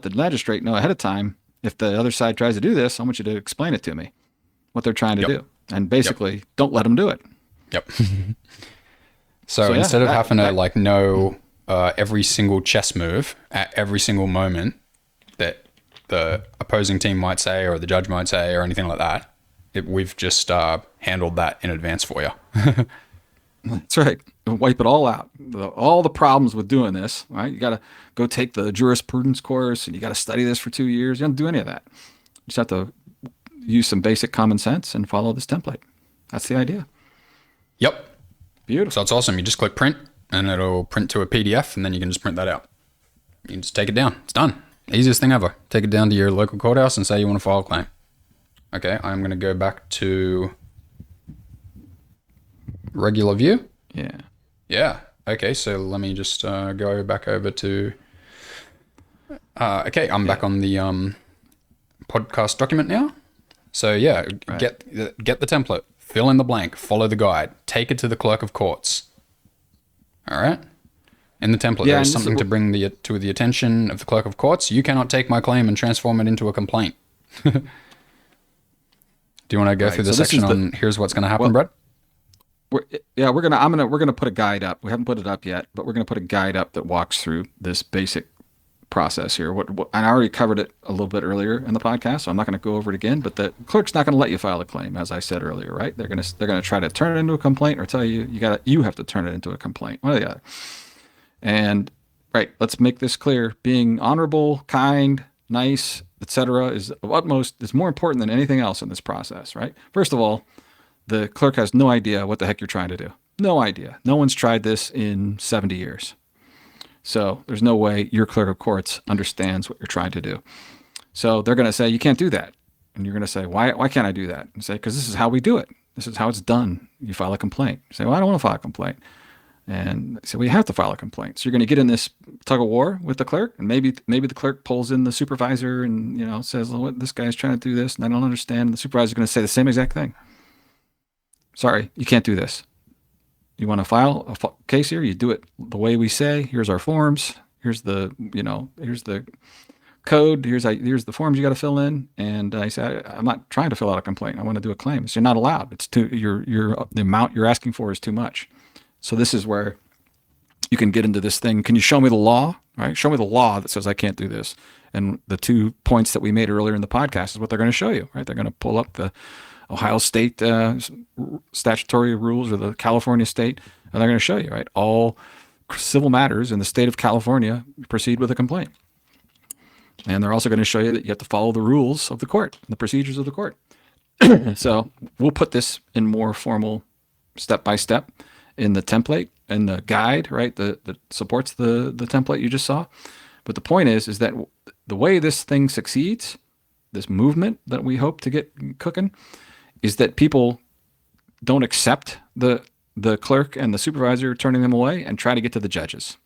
the magistrate know ahead of time, if the other side tries to do this, I want you to explain it to me, what they're trying to do, and basically don't let them do it. Yep. So instead of having to know every single chess move at every single moment that the opposing team might say or the judge might say or anything like that, we've just handled that in advance for you. That's right. Wipe it all out. All the problems with doing this, right? You got to go take the jurisprudence course, and you got to study this for 2 years. You don't do any of that. You just have to use some basic common sense and follow this template. That's the idea. Yep. Beautiful. So it's awesome. You just click print, and it'll print to a PDF, and then you can just print that out. You can just take it down. It's done. Easiest thing ever. Take it down to your local courthouse and say you want to file a claim. Okay, I'm going to go back to regular view. Yeah. Yeah. Okay, so let me just go back over to... okay, I'm back on the podcast document now. So yeah, right. Get the template, fill in the blank, follow the guide, take it to the clerk of courts. All right? In the template, there is something to bring to the attention of the clerk of courts. You cannot take my claim and transform it into a complaint. Do you want to go through the section on here's what's going to happen, Brett? We're gonna put a guide up. We haven't put it up yet, but we're gonna put a guide up that walks through this basic process here. And I already covered it a little bit earlier in the podcast, so I'm not going to go over it again. But the clerk's not going to let you file a claim, as I said earlier, right? They're gonna try to turn it into a complaint, or tell you you have to turn it into a complaint. One or the other. And right, let's make this clear: being honorable, kind, nice, etc., is of utmost. Is more important than anything else in this process, right? First of all, the clerk has no idea what the heck you're trying to do. No idea. No one's tried this in 70 years. So there's no way your clerk of courts understands what you're trying to do. So they're going to say, you can't do that. And you're going to say, why can't I do that? And say, because this is how we do it. This is how it's done. You file a complaint. You say, well, I don't want to file a complaint. And they say, well, you have to file a complaint. So you're going to get in this tug of war with the clerk. And maybe the clerk pulls in the supervisor and, says, well, this guy's trying to do this and I don't understand. And the supervisor's going to say the same exact thing. Sorry, you can't do this. You want to file a case here? You do it the way we say. Here's our forms. Here's the code. Here's the forms you got to fill in. And I said, I'm not trying to fill out a complaint. I want to do a claim. So you're not allowed. It's the amount you're asking for is too much. So this is where you can get into this thing. Can you show me the law? Right? Show me the law that says I can't do this. And the 2 points that we made earlier in the podcast is what they're going to show you. Right? They're going to pull up the Ohio State statutory rules or the California state, and they're going to show you, right? All civil matters in the state of California proceed with a complaint. And they're also going to show you that you have to follow the rules of the court, the procedures of the court. So we'll put this in more formal step-by-step in the template and the guide, right, that supports the template you just saw. But the point is that the way this thing succeeds, this movement that we hope to get cooking, is that people don't accept the clerk and the supervisor turning them away and try to get to the judges.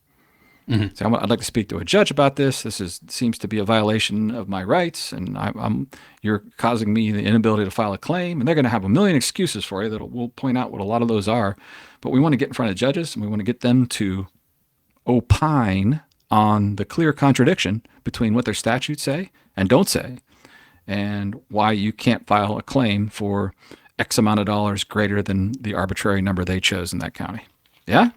Mm-hmm. So I'd like to speak to a judge about this. This seems to be a violation of my rights, and you're causing me the inability to file a claim. And they're going to have a million excuses for you that we'll point out what a lot of those are. But we want to get in front of judges, and we want to get them to opine on the clear contradiction between what their statutes say and don't say, and why you can't file a claim for X amount of dollars greater than the arbitrary number they chose in that county. Yeah?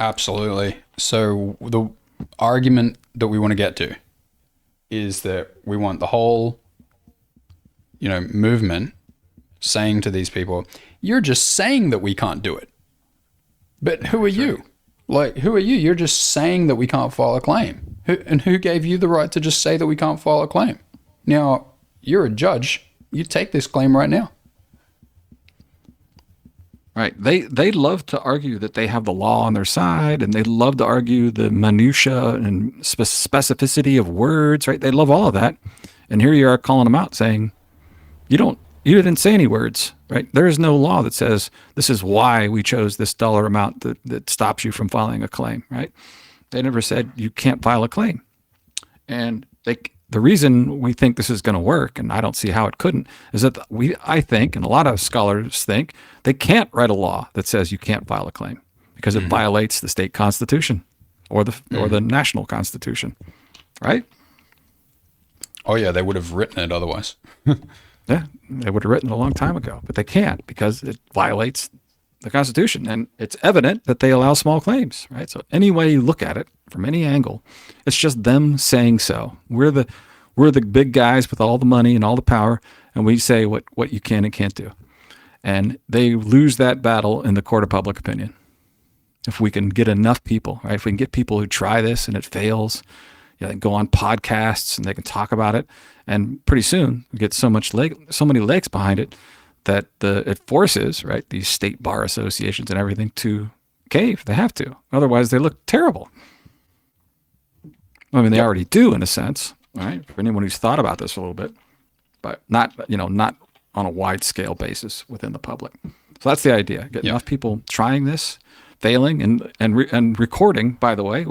Absolutely. So the argument that we want to get to is that we want the whole, movement saying to these people, you're just saying that we can't do it. But who are you? Who are you? You're just saying that we can't file a claim. Who gave you the right to just say that we can't file a claim? Now, you're a judge. You take this claim right now. Right. They love to argue that they have the law on their side, and they love to argue the minutia and specificity of words. Right. They love all of that, and here you are calling them out, saying you didn't say any words. Right. There is no law that says this is why we chose this dollar amount that stops you from filing a claim. Right. They never said you can't file a claim, and the reason we think this is going to work, and I don't see how it couldn't, is that I think, and a lot of scholars think, they can't write a law that says you can't file a claim because it violates the state constitution or the national constitution, right? Oh yeah, they would have written it otherwise. Yeah, they would have written it a long time ago, but they can't because it violates the Constitution, and it's evident that they allow small claims, right? So any way you look at it, from any angle, it's just them saying so. We're the big guys with all the money and all the power, and we say what you can and can't do. And they lose that battle in the court of public opinion. If we can get enough people, right? If we can get people who try this and it fails, they can go on podcasts and they can talk about it, and pretty soon we get so many legs behind it that it forces, right, these state bar associations and everything to cave. They have to. Otherwise, they look terrible. I mean, they already do in a sense, right? For anyone who's thought about this a little bit, but not on a wide scale basis within the public. So that's the idea. Get enough people trying this, failing, and recording. By the way,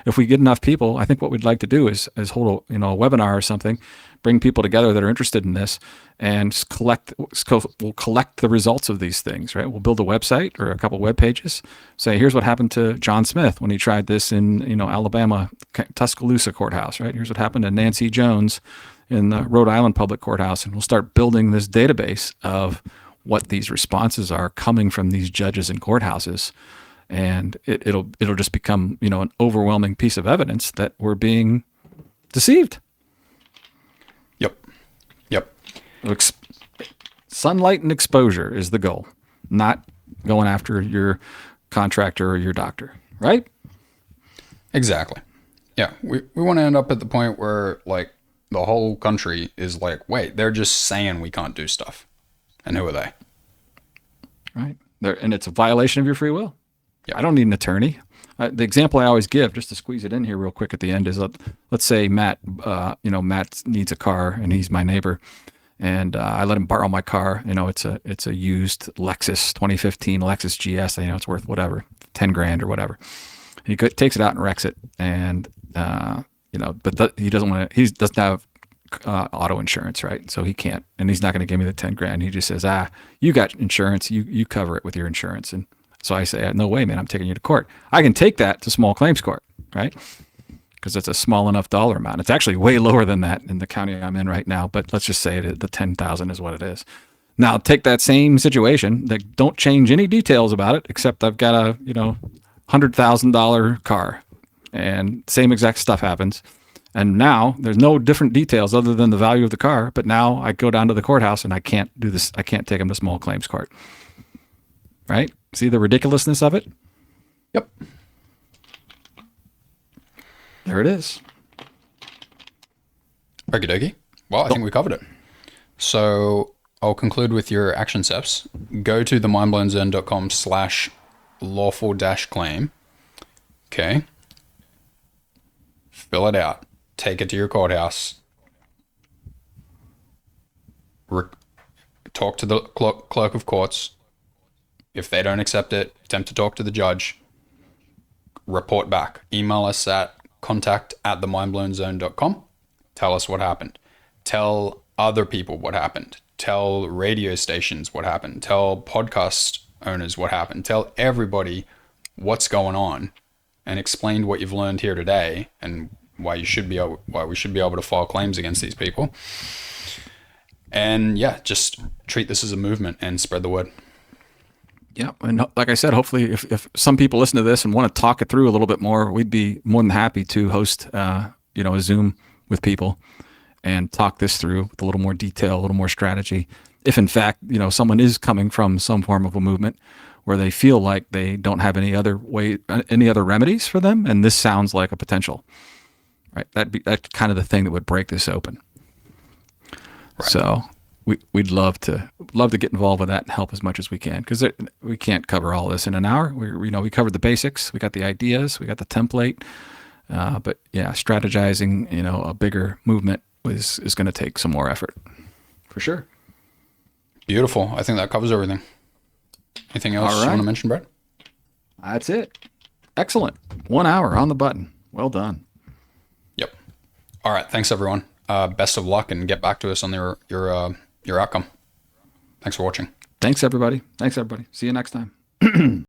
if we get enough people, I think what we'd like to do is hold a webinar or something, bring people together that are interested in this, and we'll collect the results of these things, right? We'll build a website or a couple web pages. Say, here's what happened to John Smith when he tried this in Alabama, Tuscaloosa courthouse, right? Here's what happened to Nancy Jones in the Rhode Island public courthouse, and we'll start building this database of what these responses are coming from these judges in courthouses, and it'll just become an overwhelming piece of evidence that we're being deceived. Yep. Sunlight and exposure is the goal, not going after your contractor or your doctor, right? Exactly. Yeah, we want to end up at the point where like the whole country is like, wait, they're just saying we can't do stuff, and who are they? Right. And it's a violation of your free will. Yeah, I don't need an attorney. The example I always give, just to squeeze it in here real quick at the end, is let's say Matt, Matt needs a car and he's my neighbor, and I let him borrow my car. It's a used Lexus 2015 Lexus GS. It's worth whatever, $10,000 or whatever. He takes it out and wrecks it, and but he doesn't want to. He doesn't have auto insurance, right? So he can't, and he's not going to give me the $10,000. He just says, you got insurance, you cover it with your insurance. And so I say, no way, man, I'm taking you to court. I can take that to small claims court, right? Because it's a small enough dollar amount. It's actually way lower than that in the county I'm in right now, but let's just say the 10,000 is what it is. Now take that same situation, that don't change any details about it, except I've got a $100,000 car, and same exact stuff happens. And now there's no different details other than the value of the car. But now I go down to the courthouse and I can't do this. I can't take them to small claims court. Right? See the ridiculousness of it? Yep. There it is. Okie dokie. Well, I think we covered it. So I'll conclude with your action steps. Go to themindblowenzone.com/lawful-claim. Okay. Fill it out. Take it to your courthouse. Talk to the clerk of courts. If they don't accept it, attempt to talk to the judge. Report back. Email us at contact@themindblowenzone.com. Tell us what happened. Tell other people what happened. Tell radio stations what happened. Tell podcast owners what happened. Tell everybody what's going on, and explain what you've learned here today and why we should be able to file claims against these people. And just treat this as a movement and spread the word. Yeah, and like I said, hopefully, if some people listen to this and want to talk it through a little bit more, we'd be more than happy to host, a Zoom with people and talk this through with a little more detail, a little more strategy. If in fact, someone is coming from some form of a movement where they feel like they don't have any other remedies for them, and this sounds like a potential, right? That's kind of the thing that would break this open. Right. So we'd love to get involved with that and help as much as we can, because we can't cover all this in an hour. We covered the basics, we got the ideas, we got the template, but yeah, strategizing a bigger movement is going to take some more effort, for sure. Beautiful. I think that covers everything. Anything else you want to mention, Brad? That's it. Excellent. 1 hour on the button. Well done. Yep. All right. Thanks, everyone. Best of luck, and get back to us on your outcome. Thanks for watching. Thanks, everybody. See you next time.